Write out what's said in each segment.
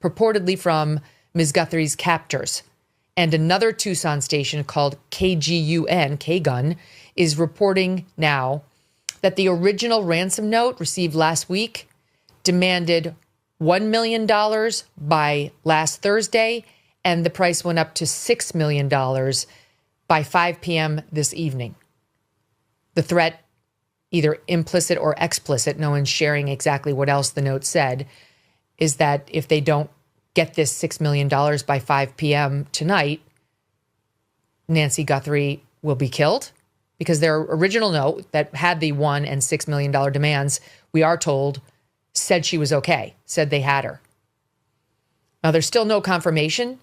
purportedly from Ms. Guthrie's captors. And another Tucson station called KGUN is reporting now that the original ransom note received last week demanded $1 million by last Thursday, and the price went up to $6 million by 5 p.m. this evening. The threat, either implicit or explicit, no one's sharing exactly what else the note said, is that if they don't get this $6 million by 5 p.m. tonight, Nancy Guthrie will be killed, because their original note that had the $1 and $6 million demands, we are told, said she was okay, said they had her. Now, there's still no confirmation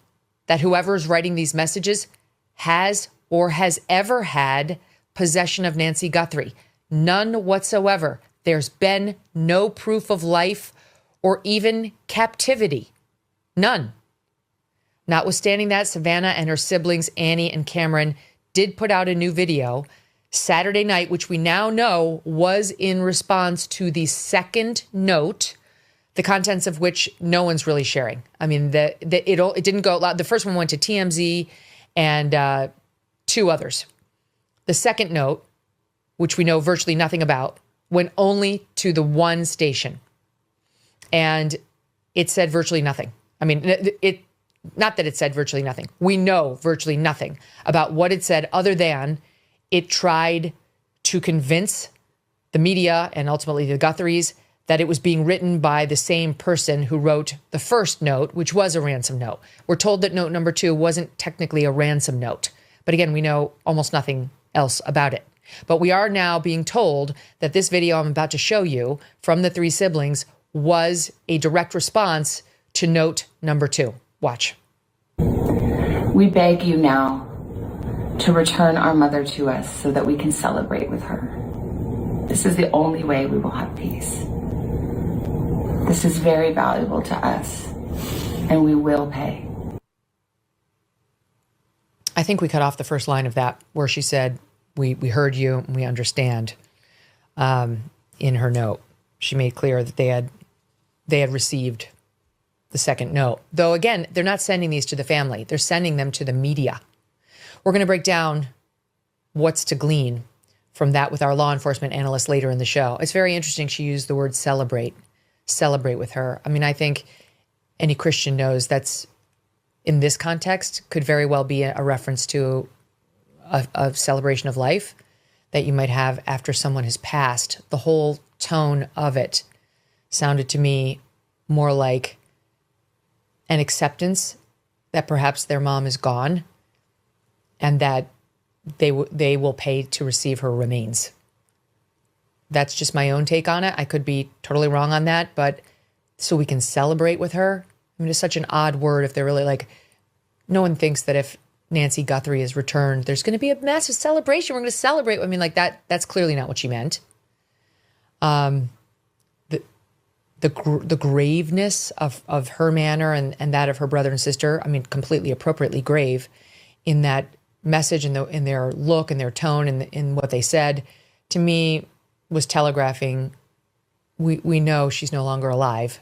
that whoever's writing these messages has or has ever had possession of Nancy Guthrie. None whatsoever. There's been no proof of life or even captivity. None. Notwithstanding that, Savannah and her siblings, Annie and Cameron, did put out a new video Saturday night, which we now know was in response to the second note, the contents of which no one's really sharing. I mean, it didn't go out loud. The first one went to TMZ and two others. The second note, which we know virtually nothing about, went only to the one station. And it said virtually nothing. I mean, not that it said virtually nothing. We know virtually nothing about what it said, other than it tried to convince the media and ultimately the Guthries that it was being written by the same person who wrote the first note, which was a ransom note. We're told that note number 2 wasn't technically a ransom note. But again, we know almost nothing else about it. But we are now being told that this video I'm about to show you from the 3 siblings was a direct response to note number 2. Watch. We beg you now to return our mother to us so that we can celebrate with her. This is the only way we will have peace. This is very valuable to us, and we will pay. I think we cut off the first line of that where she said, we heard you and we understand. In her note, she made clear that they had received the second note. Though, again, they're not sending these to the family. They're sending them to the media. We're going to break down what's to glean from that with our law enforcement analyst later in the show. It's very interesting she used the word celebrate with her. I mean, I think any Christian knows that's, in this context, could very well be a reference to a celebration of life that you might have after someone has passed. The whole tone of it sounded to me more like an acceptance that perhaps their mom is gone and that they will pay to receive her remains. That's just my own take on it. I could be totally wrong on that, but so we can celebrate with her. I mean, it's such an odd word if they're really like, no one thinks that if Nancy Guthrie is returned, there's going to be a massive celebration. We're going to celebrate. I mean, like that's clearly not what she meant. The graveness of her manner and that of her brother and sister, I mean, completely appropriately grave in that message and in their look and their tone and in what they said, to me was telegraphing, we know she's no longer alive,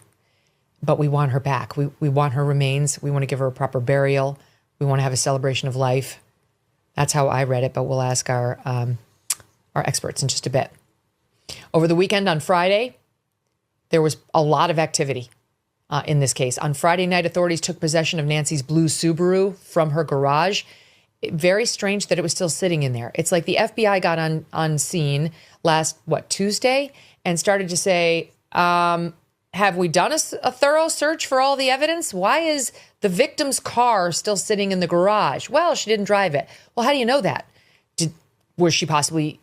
but we want her back. We want her remains. We want to give her a proper burial. We want to have a celebration of life. That's how I read it, but we'll ask our experts in just a bit. Over the weekend on Friday, there was a lot of activity in this case. On Friday night, authorities took possession of Nancy's blue Subaru from her garage. Very strange that it was still sitting in there. It's like the FBI got on scene last, Tuesday, and started to say, have we done a thorough search for all the evidence? Why is the victim's car still sitting in the garage? Well, she didn't drive it. Well, how do you know that? Was she possibly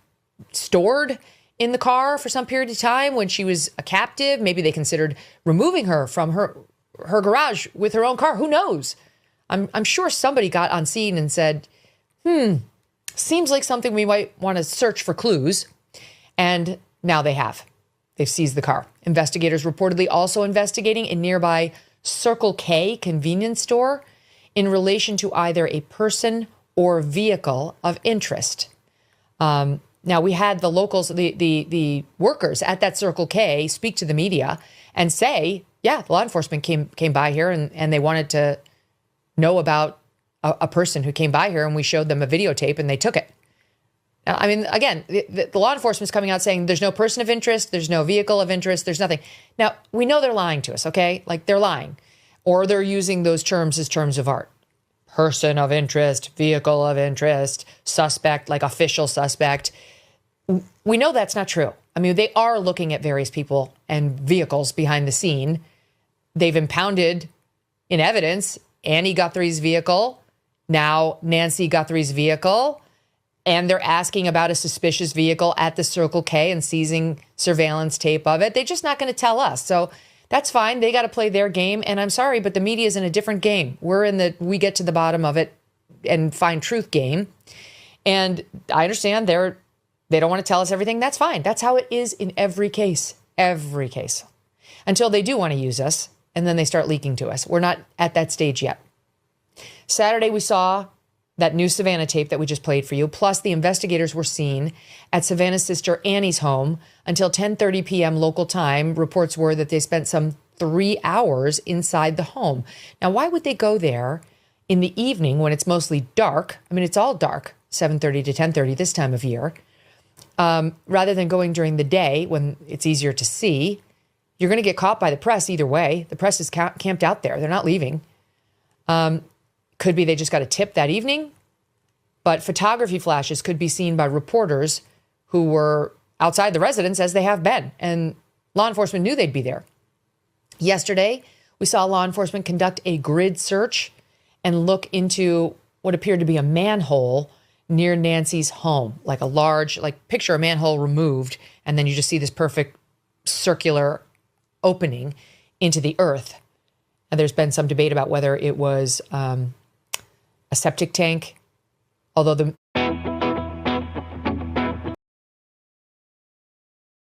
stored in the car for some period of time when she was a captive? Maybe they considered removing her from her garage with her own car. Who knows? I'm sure somebody got on scene and said, seems like something we might want to search for clues. And now they have. They've seized the car. Investigators reportedly also investigating a nearby Circle K convenience store in relation to either a person or vehicle of interest. Now, we had the locals, the workers at that Circle K speak to the media and say Yeah, law enforcement came by here and they wanted to know about a person who came by here, and we showed them a videotape and they took it. Now, I mean, again, the law enforcement is coming out saying there's no person of interest, there's no vehicle of interest, there's nothing. Now, we know they're lying to us, okay? Like, they're lying. Or they're using those terms as terms of art. Person of interest, vehicle of interest, suspect, like official suspect. We know that's not true. I mean, they are looking at various people and vehicles behind the scene. They've impounded in evidence Annie Guthrie's vehicle, now Nancy Guthrie's vehicle, and they're asking about a suspicious vehicle at the Circle K and seizing surveillance tape of it. They're just not going to tell us. So that's fine. They got to play their game. And I'm sorry, but the media is in a different game. We're in the we get to the bottom of it and find truth game. And I understand they don't want to tell us everything. That's fine. That's how it is in every case, until they do want to use us. And then they start leaking to us. We're not at that stage yet. Saturday, we saw that new Savannah tape that we just played for you. Plus, the investigators were seen at Savannah's sister Annie's home until 10:30 p.m. local time. Reports were that they spent some 3 hours inside the home. Now, why would they go there in the evening when it's mostly dark? I mean, it's all dark, 7:30 to 10:30 this time of year, rather than going during the day when it's easier to see. You're going to get caught by the press either way. The press is camped out there. They're not leaving. Could be they just got a tip that evening. But photography flashes could be seen by reporters who were outside the residence, as they have been. And law enforcement knew they'd be there. Yesterday, we saw law enforcement conduct a grid search and look into what appeared to be a manhole near Nancy's home. Like a large, picture a manhole removed, and then you just see this perfect circular opening into the earth. And there's been some debate about whether it was a septic tank, although